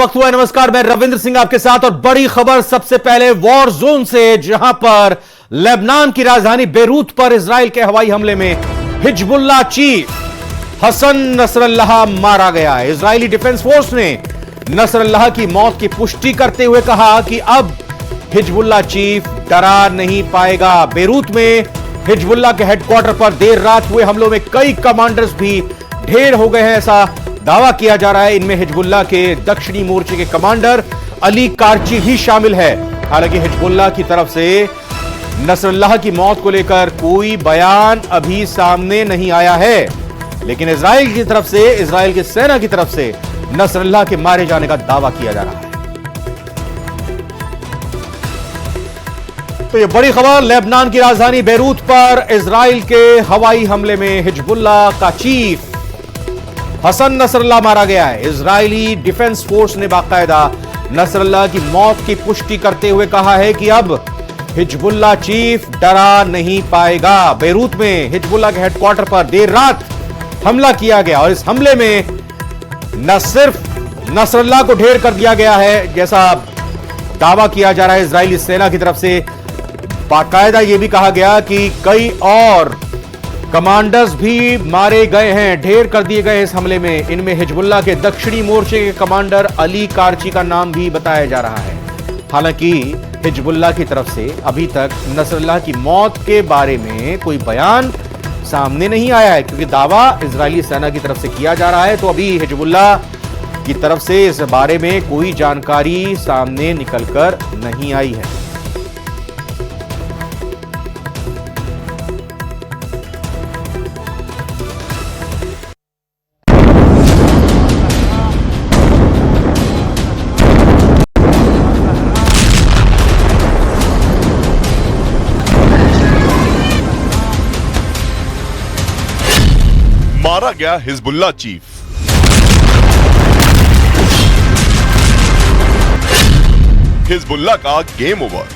वक्त हुआ है। नमस्कार, मैं रविंद्र सिंह आपके साथ और बड़ी खबर सबसे पहले वॉर जोन से, जहां पर लेबनान की राजधानी बेरूत पर इजराइल के हवाई हमले में हिजबुल्लाह चीफ हसन नसरल्लाह मारा गया है। इजरायली डिफेंस फोर्स ने नसरल्लाह की मौत की पुष्टि करते हुए कहा कि अब हिजबुल्लाह चीफ डरा नहीं पाएगा। बेरूत में हिजबुल्लाह के हेडक्वार्टर पर देर रात हुए हमलों में कई कमांडर्स भी ढेर हो गए हैं, ऐसा दावा किया जा रहा है। इनमें हिजबुल्लाह के दक्षिणी मोर्चे के कमांडर अली कारची भी शामिल है। हालांकि हिजबुल्लाह की तरफ से नसरल्लाह की मौत को लेकर कोई बयान अभी सामने नहीं आया है, लेकिन इजराइल की तरफ से, इजराइल की सेना की तरफ से नसरल्लाह के मारे जाने का दावा किया जा रहा है। तो यह बड़ी खबर, लेबनान की राजधानी बेरूत पर इजराइल के हवाई हमले में हिजबुल्लाह का चीफ हसन नसरल्लाह मारा गया है। इजरायली डिफेंस फोर्स ने बाकायदा नसरल्लाह की मौत की पुष्टि करते हुए कहा है कि अब हिजबुल्लाह चीफ डरा नहीं पाएगा। बेरूत में हिजबुल्लाह के हेडक्वार्टर पर देर रात हमला किया गया और इस हमले में न सिर्फ नसरल्लाह को ढेर कर दिया गया है, जैसा दावा किया जा रहा है इजरायली सेना की तरफ से, बाकायदा यह भी कहा गया कि कई और कमांडर्स भी मारे गए हैं, ढेर कर दिए गए इस हमले में। इनमें हिजबुल्लाह के दक्षिणी मोर्चे के कमांडर अली कारची का नाम भी बताया जा रहा है। हालांकि हिजबुल्लाह की तरफ से अभी तक नसरल्लाह की मौत के बारे में कोई बयान सामने नहीं आया है, क्योंकि दावा इजरायली सेना की तरफ से किया जा रहा है। तो अभी हिजबुल्लाह की तरफ से इस बारे में कोई जानकारी सामने निकलकर नहीं आई है। मारा गया हिजबुल्लाह चीफ। हिजबुल्लाह का गेम ओवर।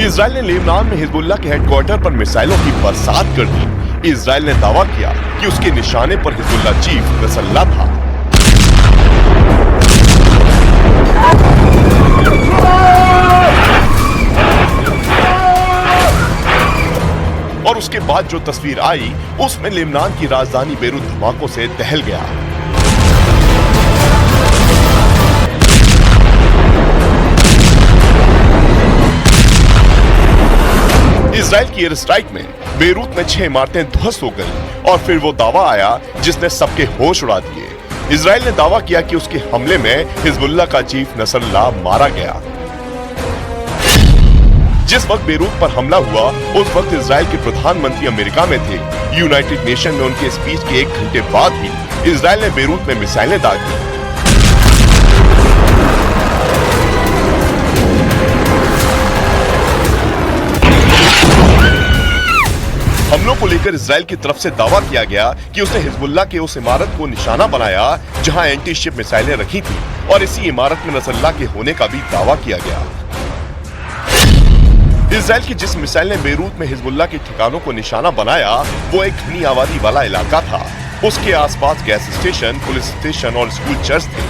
इजराइल ने लेबनान में हिजबुल्लाह के हेडक्वार्टर पर मिसाइलों की बरसात कर दी। इजराइल ने दावा किया कि उसके निशाने पर हिजबुल्लाह चीफ नसरल्लाह था। और उसके बाद जो तस्वीर आई, उसमें लेबनान की राजधानी बेरूत धमाकों से दहल गया। इजराइल की एयर स्ट्राइक में बेरूत में 6 इमारतें ध्वस्त हो गईं और फिर वो दावा आया जिसने सबके होश उड़ा दिए। इजराइल ने दावा किया कि उसके हमले में हिजबुल्लाह का चीफ नसरल्लाह मारा गया। जिस वक्त बेरूत पर हमला हुआ, उस वक्त इजराइल के प्रधानमंत्री अमेरिका में थे। यूनाइटेड नेशन में उनके स्पीच के 1 घंटे बाद ही इजराइल ने बेरूत में मिसाइलें दागी। हमलों को लेकर इजराइल की तरफ से दावा किया गया कि उसने हिजबुल्लाह के उस इमारत को निशाना बनाया जहां एंटी शिप मिसाइलें रखी थी, और इसी इमारत में नसरल्लाह के होने का भी दावा किया गया। इजराइल की जिस मिसाइल ने बेरूत में हिजबुल्लाह के ठिकानों को निशाना बनाया, वो एक घनी आबादी वाला इलाका था। उसके आसपास गैस स्टेशन, पुलिस स्टेशन और स्कूल चर्च थे।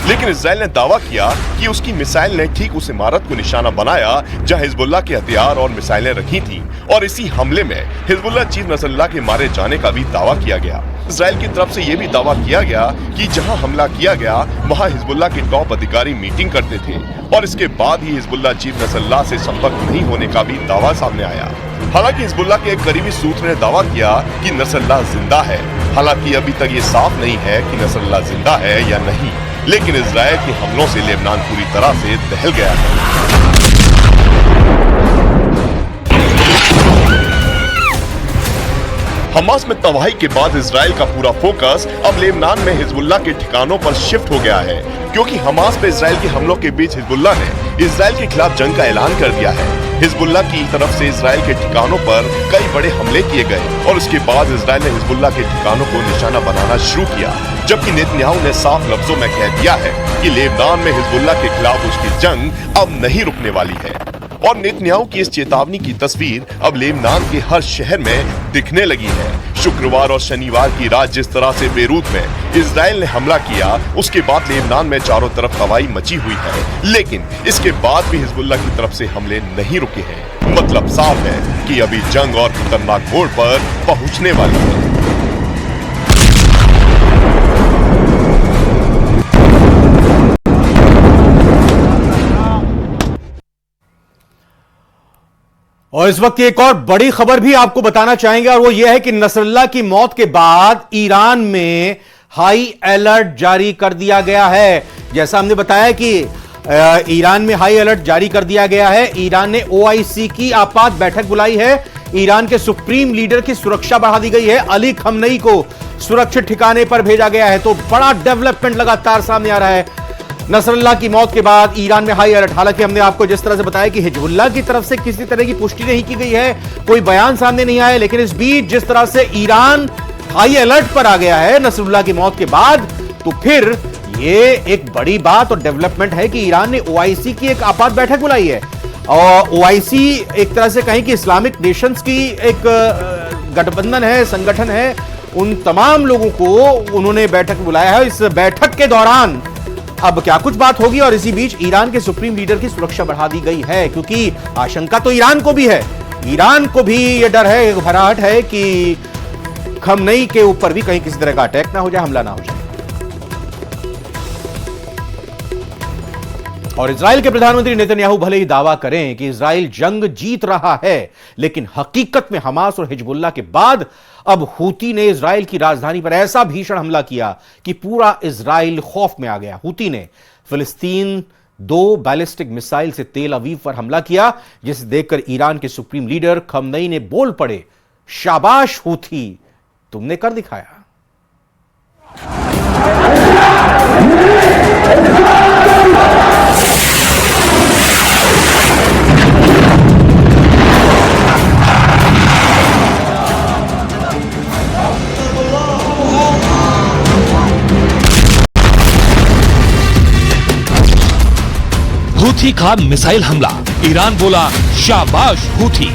लेकिन इजराइल ने दावा किया कि उसकी मिसाइल ने ठीक उस इमारत को निशाना बनाया जहां हिजबुल्लाह के हथियार और मिसाइलें रखी थीं, और इसी हमले में हिजबुल्लाह चीफ नसरल्लाह के मारे जाने का भी दावा किया गया। इजराइल की तरफ से यह भी दावा किया गया कि जहां हमला किया गया वहां हिजबुल्लाह के टॉप अधिकारी मीटिंग करते थे, और इसके बाद ही हिजबुल्लाह चीफ नसरल्लाह से संपर्क नहीं होने का भी दावा सामने आया। हालांकि हिजबुल्लाह के एक करीबी सूत्र ने दावा किया कि नसरल्लाह जिंदा है। हालांकि अभी तक ये साफ नहीं है कि नसरल्लाह जिंदा है या नहीं, लेकिन इजराइल के हमलों से लेबनान पूरी तरह से दहल गया है। हमास में तबाही के बाद इजराइल का पूरा फोकस अब लेबनान में हिजबुल्लाह के ठिकानों पर शिफ्ट हो गया है, क्योंकि हमास पे इजराइल के हमलों के बीच हिजबुल्लाह ने इजराइल के खिलाफ जंग का ऐलान कर दिया है। हिजबुल्लाह की तरफ से इजराइल के ठिकानों पर कई बड़े हमले किए गए और उसके बाद इजराइल ने हिजबुल्लाह के ठिकानों को निशाना बनाना शुरू किया, जबकि नेतन्याहू ने साफ लफ्जों में कह दिया है कि लेबनान में हिजबुल्लाह के खिलाफ उसकी जंग अब नहीं रुकने वाली है। और नेतन्याहू की इस चेतावनी की तस्वीर अब लेबनान के हर शहर में दिखने लगी है। शुक्रवार और शनिवार की रात जिस तरह से बेरूत में इजराइल ने हमला किया, उसके बाद लेबनान में चारों तरफ तबाही मची हुई है, लेकिन इसके बाद भी हिजबुल्लाह की तरफ से हमले नहीं रुके हैं। मतलब साफ है कि अभी जंग और खतरनाक मोड़ पर पहुंचने वाली है। और इस वक्त की एक और बड़ी खबर भी आपको बताना चाहेंगे, और वो यह है कि नसरुल्लाह की मौत के बाद ईरान में हाई अलर्ट जारी कर दिया गया है। जैसा हमने बताया कि ईरान में हाई अलर्ट जारी कर दिया गया है। ईरान ने ओआईसी की आपात बैठक बुलाई है। ईरान के सुप्रीम लीडर की सुरक्षा बढ़ा दी गई है। अली खमनई को सुरक्षित ठिकाने पर भेजा गया है। तो बड़ा डेवलपमेंट लगातार सामने आ रहा है। नसरुल्लाह की मौत के बाद ईरान में हाई अलर्ट। हालांकि हमने आपको जिस तरह से बताया कि हिजबुल्लाह की तरफ से किसी तरह की पुष्टि नहीं की गई है, कोई बयान सामने नहीं आया, लेकिन इस बीच जिस तरह से ईरान हाई अलर्ट पर आ गया है नसरुल्लाह की मौत के बाद, तो फिर ये एक बड़ी बात और डेवलपमेंट है कि ईरान ने ओआईसी की एक आपात बैठक बुलाई है। और ओआईसी एक तरह से कहें कि इस्लामिक नेशंस की एक गठबंधन है, संगठन है। उन तमाम लोगों को उन्होंने बैठक बुलाया है। इस बैठक के दौरान अब क्या कुछ बात होगी, और इसी बीच ईरान के सुप्रीम लीडर की सुरक्षा बढ़ा दी गई है, क्योंकि आशंका तो ईरान को भी है। ईरान को भी यह डर है, घबराहट है कि खमनई के ऊपर भी कहीं किसी तरह का अटैक ना हो जाए, हमला ना हो जाए। और इजराइल के प्रधानमंत्री नेतन्याहू भले ही दावा करें कि इजराइल जंग जीत रहा है, लेकिन हकीकत में हमास और हिजबुल्लाह के बाद अब हूती ने इजराइल की राजधानी पर ऐसा भीषण हमला किया कि पूरा इजराइल खौफ में आ गया। हूती ने फिलिस्तीन 2 बैलिस्टिक मिसाइल से तेल अवीव पर हमला किया, जिसे देखकर ईरान के सुप्रीम लीडर खमनई ने बोल पड़े, शाबाश हूती, तुमने कर दिखाया। हूथी का मिसाइल हमला, ईरान बोला शाबाश हूथी।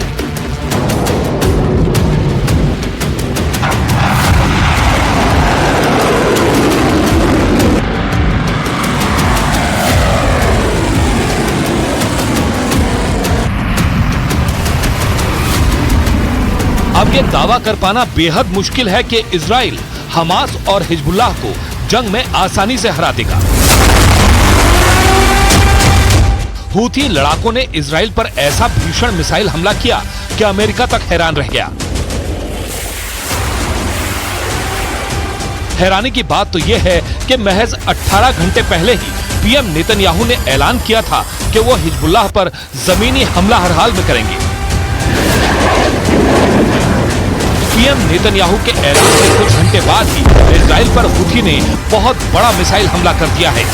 अब ये दावा कर पाना बेहद मुश्किल है कि इजराइल हमास और हिजबुल्लाह को जंग में आसानी से हरा देगा। हूथी लड़ाकों ने इजराइल पर ऐसा भीषण मिसाइल हमला किया कि अमेरिका तक हैरान रह गया। हैरानी की बात तो यह है कि महज 18 घंटे पहले ही पीएम नेतन्याहू ने ऐलान किया था कि वो हिजबुल्लाह पर जमीनी हमला हर हाल में करेंगे। पीएम नेतन्याहू के ऐलान के कुछ घंटे बाद ही इजराइल पर हूथी ने बहुत बड़ा मिसाइल हमला कर दिया है।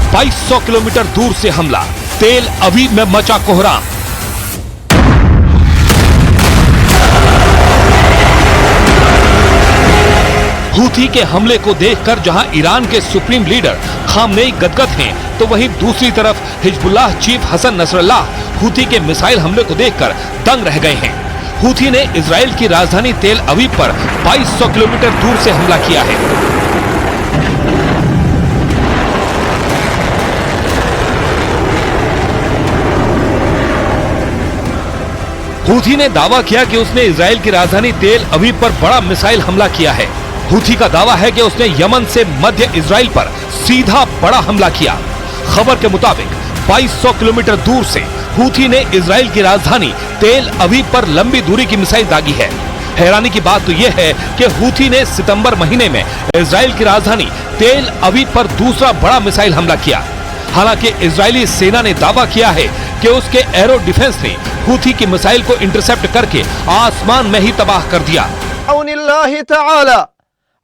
2200 किलोमीटर दूर से हमला, तेल अवीव में मचा कोहराम। हूथी के हमले को देखकर जहां ईरान के सुप्रीम लीडर खामनेई गदगद हैं, तो वहीं दूसरी तरफ Hezbollah chief Hassan Nasrallah Houthi के मिसाइल हमले को देखकर दंग रह गए हैं। हूथी ने इजराइल की राजधानी तेल अवीव पर 2200 किलोमीटर दूर से हमला किया है। हूथी ने दावा किया कि उसने इजराइल की राजधानी तेल अवीव पर बड़ा मिसाइल हमला किया है। हूथी का दावा है कि उसने यमन से मध्य इजराइल पर सीधा बड़ा हमला किया। खबर के मुताबिक 2200 किलोमीटर दूर से हूथी ने इजराइल की राजधानी तेल अवीव पर लंबी दूरी की मिसाइल दागी है। हैरानी की बात तो यह है कि हूथी ने सितंबर महीने में इजराइल की राजधानी तेल अवीव पर दूसरा बड़ा मिसाइल हमला किया। हालांकि इजरायली सेना ने दावा किया है कि उसके एरो डिफेंस ने हूथी की मिसाइल को इंटरसेप्ट करके आसमान में ही तबाह कर दिया।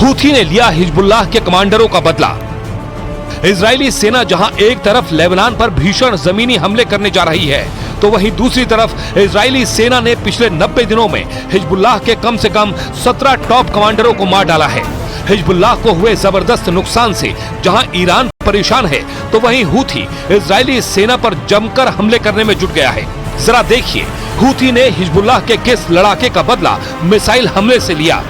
हूथी ने लिया हिजबुल्लाह के कमांडरों का बदला। इजरायली सेना जहां एक तरफ लेबनान पर भीषण जमीनी हमले करने जा रही है, तो वहीं दूसरी तरफ इजरायली सेना ने पिछले 90 दिनों में हिजबुल्लाह के कम से कम 17 टॉप कमांडरों को मार डाला है। हिजबुल्लाह को हुए जबरदस्त नुकसान से जहां ईरान परेशान है, तो वहीं हूथी इजरायली सेना पर जमकर हमले करने में जुट गया है। जरा देखिए हूथी ने हिजबुल्लाह के किस लड़ाके का बदला मिसाइल हमले से लिया।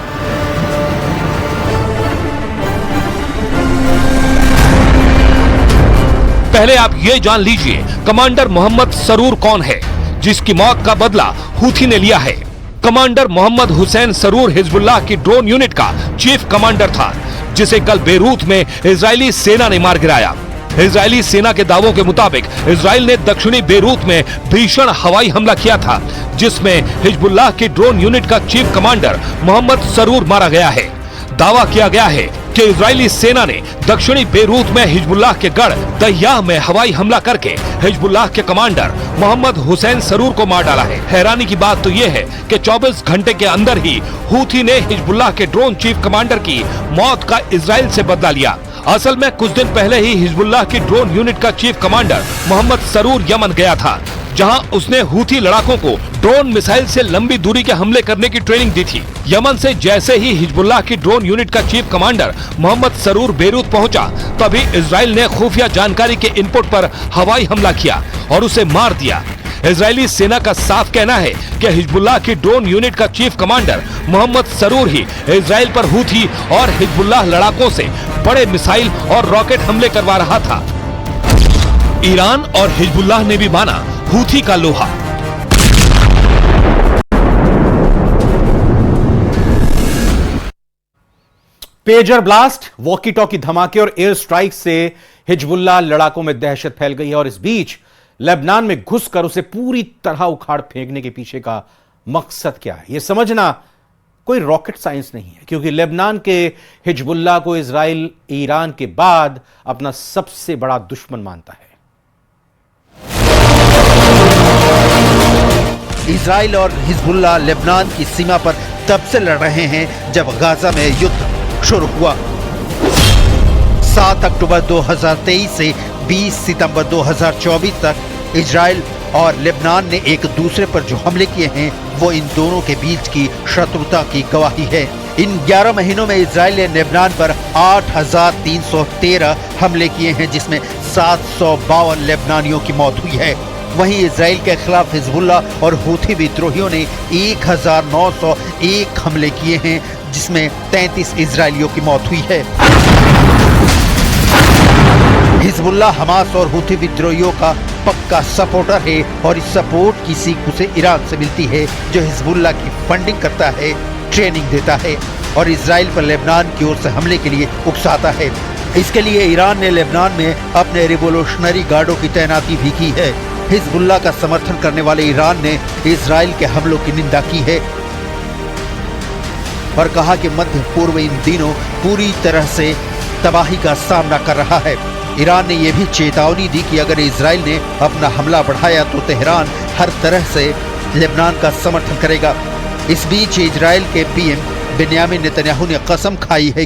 पहले आप ये जान लीजिए कमांडर मोहम्मद सरूर कौन है, जिसकी मौत का बदला हूथी ने लिया है। कमांडर मोहम्मद हुसैन सरूर हिजबुल्लाह की ड्रोन यूनिट का चीफ कमांडर था, जिसे कल बेरूत में इजरायली सेना ने मार गिराया। इजरायली सेना के दावों के मुताबिक इजराइल ने दक्षिणी बेरूत में भीषण हवाई हमला किया था, जिसमें हिजबुल्लाह की ड्रोन यूनिट का चीफ कमांडर मोहम्मद सरूर मारा गया है। दावा किया गया है कि इजरायली सेना ने दक्षिणी बेरूत में हिजबुल्लाह के गढ़ दहियाह में हवाई हमला करके हिजबुल्लाह के कमांडर मोहम्मद हुसैन सरूर को मार डाला है। हैरानी की बात तो यह है कि 24 घंटे के अंदर ही हूथी ने हिजबुल्लाह के ड्रोन चीफ कमांडर की मौत का इजराइल से बदला लिया। असल में कुछ दिन पहले ही हिजबुल्लाह की ड्रोन यूनिट का चीफ कमांडर मोहम्मद सरूर यमन गया था, जहां उसने हूथी लड़ाकों को ड्रोन मिसाइल से लंबी दूरी के हमले करने की ट्रेनिंग दी थी। यमन से जैसे ही हिजबुल्लाह की ड्रोन यूनिट का चीफ कमांडर मोहम्मद सरूर बेरूत पहुंचा, तभी इजराइल ने खुफिया जानकारी के इनपुट पर हवाई हमला किया और उसे मार दिया। इजरायली सेना का साफ कहना है कि हिजबुल्लाह की ड्रोन यूनिट का चीफ कमांडर मोहम्मद सरूर ही इजराइल पर हूथी और हिजबुल्लाह लड़ाकों से बड़े मिसाइल और रॉकेट हमले करवा रहा था। ईरान और हिजबुल्लाह ने भी माना हूथी का लोहा। पेजर ब्लास्ट, वॉकी टॉकी धमाके और एयर स्ट्राइक से हिजबुल्लाह लड़ाकों में दहशत फैल गई है, और इस बीच लेबनान में घुसकर उसे पूरी तरह उखाड़ फेंकने के पीछे का मकसद क्या है, यह समझना कोई रॉकेट साइंस नहीं है, क्योंकि लेबनान के हिजबुल्लाह को इजराइल ईरान के बाद अपना सबसे बड़ा दुश्मन मानता है। इजराइल और हिजबुल्लाह लेबनान की सीमा पर तब से लड़ रहे हैं जब गाजा में युद्ध शुरू हुआ। 7 अक्टूबर 2023 से 20 सितंबर 2024 तक इजराइल और लेबनान ने एक दूसरे पर जो हमले किए हैं, वो इन दोनों के बीच की शत्रुता की गवाही है। इन 11 महीनों में इजराइल ने लेबनान पर 8,313 हमले किए हैं, जिसमें 752 लेबनानियों की मौत हुई है। वहीं इजराइल के खिलाफ हिजबुल्लाह और हूथी विद्रोहियों ने 1,901 हमले किए हैं, जिसमें 33 इजरायलियों की मौत हुई है। हिजबुल्लाह हमास और हूथी विद्रोहियों का पक्का सपोर्टर है, और इस सपोर्ट की सीख उसे ईरान से मिलती है, जो हिजबुल्लाह की फंडिंग करता है, ट्रेनिंग देता है और इजराइल पर लेबनान की ओर से हमले के लिए उकसाता है। इसके लिए ईरान ने लेबनान में अपने रिवोल्यूशनरी गार्डों की तैनाती भी की है। हिजबुल्लाह का समर्थन करने वाले ईरान ने इजराइल के हमलों की निंदा की है और कहा कि मध्य पूर्व इन दिनों पूरी तरह से तबाही का सामना कर रहा है। ईरान ने यह भी चेतावनी दी कि अगर इजराइल ने अपना हमला बढ़ाया तो तेहरान हर तरह से लेबनान का समर्थन करेगा। इस बीच इजराइल के पीएम बेन्यामिन नेतन्याहू ने कसम खाई है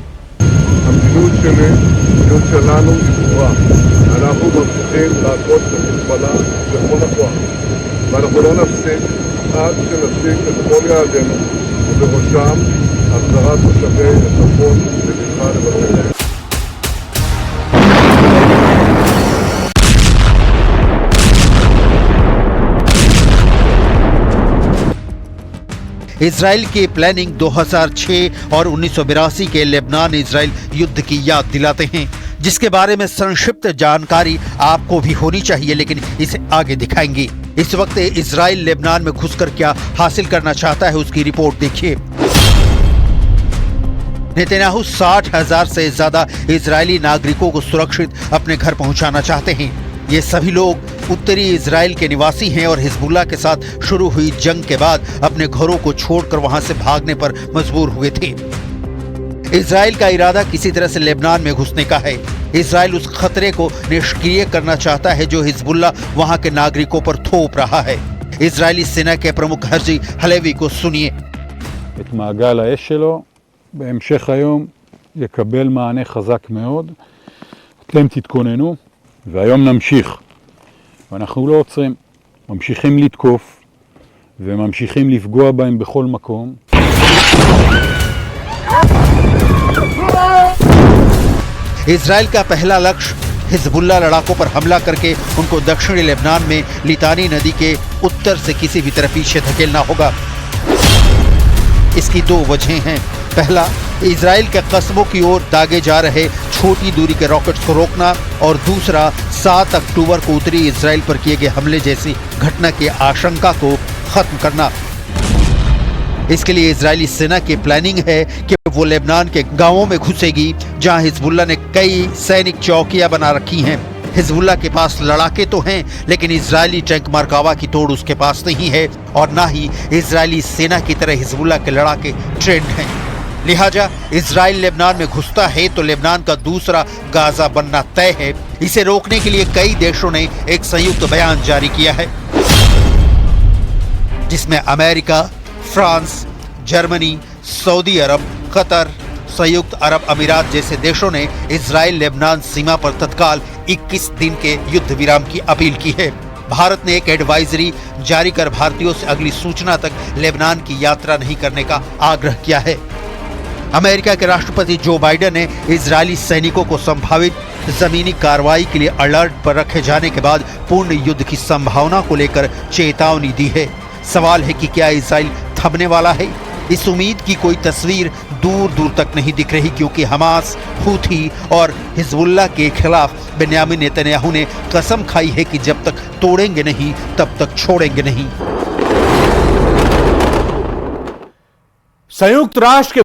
אנחנו ממשיכים לעקוד את החיזבאללה בכל הכוח, ואנחנו לא נפסיק עד שנשיג את כל יעדינו, ובראשם החזרת תושבי הצפון בבטחה לבתיהם. इजराइल की प्लानिंग 2006 और 1982 के लेबनान इजराइल युद्ध की याद दिलाते हैं, जिसके बारे में संक्षिप्त जानकारी आपको भी होनी चाहिए, लेकिन इसे आगे दिखाएंगे। इस वक्त इजराइल लेबनान में घुसकर क्या हासिल करना चाहता है, उसकी रिपोर्ट देखिए। नेतन्याहू 60,000 से ज्यादा इजरायली नागरिकों को सुरक्षित अपने घर पहुंचाना चाहते हैं। ये सभी लोग उत्तरी इजराइल के निवासी हैं और हिजबुल्लाह के साथ शुरू हुई जंग के बाद अपने घरों को छोड़कर वहां से भागने पर मजबूर हुए थे। इजराइल का इरादा किसी तरह से लेबनान में घुसने का है। इजराइल उस खतरे को निष्क्रिय करना चाहता है जो हिजबुल्लाह वहां के नागरिकों पर थोप रहा है। इजरायली सेना के प्रमुख हर्जी हलेवी को सुनिए। את מעגל האש שלו, בהמשך היום יקבל מענה חזק מאוד. אתם תתכוננו, והיום נמשיך. ואנחנו לא עוצרים, ממשיכים לתקוף, וממשיכים לפגוע בהם בכל מקום. इजराइल का पहला लक्ष्य हिजबुल्लाह लड़ाकों पर हमला करके उनको दक्षिणी लेबनान में लितानी नदी के उत्तर से किसी भी तरफ पीछे धकेलना होगा। इसकी दो वजहें हैं। पहला, इजराइल के कस्बों की ओर दागे जा रहे छोटी दूरी के रॉकेट्स को रोकना, और दूसरा 7 अक्टूबर को उत्तरी इजराइल पर किए गए हमले जैसी घटना की आशंका को खत्म करना। इसके लिए इजरायली सेना की प्लानिंग है कि वो लेबनान के गांवों में घुसेगी जहां हिजबुल्लाह ने कई सैनिक चौकियां बना रखी हैं। हिजबुल्लाह के पास लड़ाके तो हैं, लेकिन इजरायली टैंक मरकावा की तोड़ उसके पास नहीं है, और ना ही इजरायली सेना की तरह हिजबुल्लाह के लड़ाके ट्रेंड हैं। लिहाजा इजराइल लेबनान में घुसता है तो लेबनान का दूसरा गाजा बनना तय है। इसे रोकने के लिए कई देशों ने एक संयुक्त बयान जारी किया है, जिसमें अमेरिका, फ्रांस, जर्मनी, सऊदी अरब, कतर, संयुक्त अरब अमीरात जैसे देशों ने इजराइल लेबनान सीमा पर तत्काल 21 दिन के युद्ध विराम की अपील की है। भारत ने एक एडवाइजरी जारी कर भारतीयों से अगली सूचना तक लेबनान की यात्रा नहीं करने का आग्रह किया है। अमेरिका के राष्ट्रपति जो बाइडेन ने इजरायली सैनिकों को संभावित जमीनी कार्रवाई के लिए अलर्ट पर रखे जाने के बाद पूर्ण युद्ध की संभावना को लेकर चेतावनी दी है। सवाल है कि क्या इजराइल थमने वाला है? इस उम्मीद की कोई तस्वीर दूर दूर तक नहीं दिख रही, क्योंकि हमास, हूथी और हिजबुल्लाह के खिलाफ बेन्यामिन नेतन्याहू ने कसम खाई है कि जब तक तोड़ेंगे नहीं तब तक छोड़ेंगे नहीं। संयुक्त राष्ट्र के